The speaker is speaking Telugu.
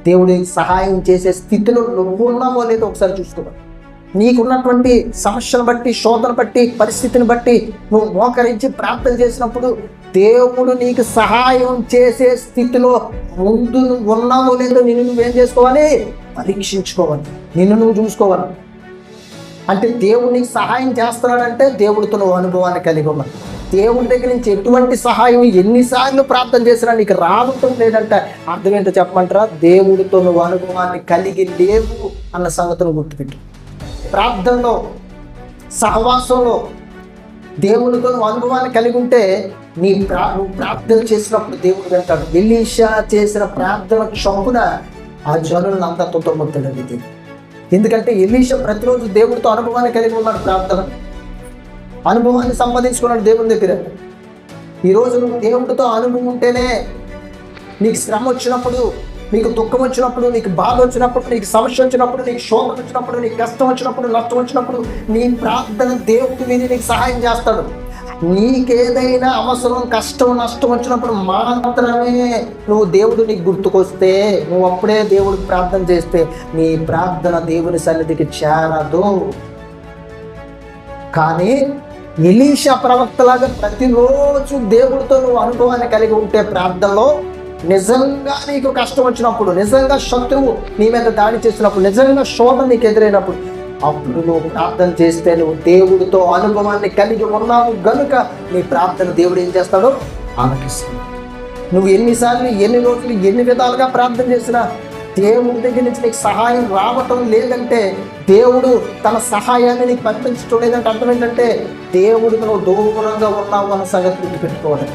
దేవుడి సహాయం చేసే స్థితిలో నువ్వు ఉన్నావో లేదో ఒకసారి చూసుకోవాలి. నీకున్నటువంటి సమస్యను బట్టి, శోధన బట్టి, పరిస్థితిని బట్టి నువ్వు మోకరించి ప్రార్థన చేసినప్పుడు దేవుడు నీకు సహాయం చేసే స్థితిలో ముందు నువ్వు ఉన్నావో లేదో నిన్ను నువ్వేం చేసుకోవాలి? పరీక్షించుకోవాలి, నిన్ను నువ్వు చూసుకోవాలి. అంటే దేవుడు నీకు సహాయం చేస్తున్నాడంటే దేవుడితో నువ్వు అనుభవాన్ని కలిగి ఉన్నావు. దేవుడి దగ్గర నుంచి ఎటువంటి సహాయం ఎన్నిసార్లు ప్రార్థన చేసినా నీకు రావటం లేదంటే అర్థం ఏంటో చెప్పమంటారా? దేవుడితో నువ్వు అనుభవాన్ని కలిగి లేవు అన్న సంగతిని గుర్తుపెట్టు. ప్రార్థనలో, సహవాసంలో దేవుడితో నువ్వు అనుభవాన్ని కలిగి ఉంటే నువ్వు ప్రార్థన చేసినప్పుడు దేవుడు అంటాడు. ఎలీషా చేసిన ప్రార్థన చొప్పున ఆ జనులను అంతా తుత్తముట్టలేదు దేవుడు. ఎందుకంటే ఎలీషా ప్రతిరోజు దేవుడితో అనుభవాన్ని కలిగి ఉన్నాడు. ప్రార్థన అనుభవాన్ని సంపాదించుకున్నాడు దేవుని దగ్గర. ఈరోజు నువ్వు దేవుడితో అనుభవం ఉంటేనే నీకు శ్రమ వచ్చినప్పుడు, నీకు దుఃఖం వచ్చినప్పుడు, నీకు బాధ వచ్చినప్పుడు, నీకు సమస్య వచ్చినప్పుడు, నీకు శోభ వచ్చినప్పుడు, నీకు కష్టం వచ్చినప్పుడు, నష్టం వచ్చినప్పుడు నీ ప్రార్థన దేవుడు విని నీకు సహాయం చేస్తాడు. నీకేదైనా అవసరం, కష్టం, నష్టం వచ్చినప్పుడు మాత్రమే నువ్వు దేవుడు నీకు గుర్తుకొస్తే, నువ్వు అప్పుడే దేవుడికి ప్రార్థన చేస్తే నీ ప్రార్థన దేవుని సన్నిధికి చేరదు. కానీ ఎలీషా ప్రవక్తలాగా ప్రతిరోజు దేవుడితో నువ్వు అనుభవాన్ని కలిగి ఉంటే ప్రార్థనలో నిజంగా నీకు కష్టం వచ్చినప్పుడు, నిజంగా శత్రువు నీ మీద దాడి చేసినప్పుడు, నిజంగా శోధన నీకు ఎదురైనప్పుడు అప్పుడు నువ్వు ప్రార్థన చేస్తే నువ్వు దేవుడితో అనుభవాన్ని కలిగి ఉన్నావు గనుక నీ ప్రార్థన దేవుడు ఏం చేస్తాడో ఆలకిస్తాడు. నువ్వు ఎన్నిసార్లు, ఎన్ని రోజులు, ఎన్ని విధాలుగా ప్రార్థన చేసినా దేవుడి దగ్గర నుంచి నీకు సహాయం రావటం లేదంటే, దేవుడు తన సహాయాన్ని నీకు పంపించడం లేదంటే అర్థం ఏంటంటే దేవుడికి నువ్వు దూరంగా ఉన్నావు అన్న సంగతి గుర్తుపెట్టుకోవాలి.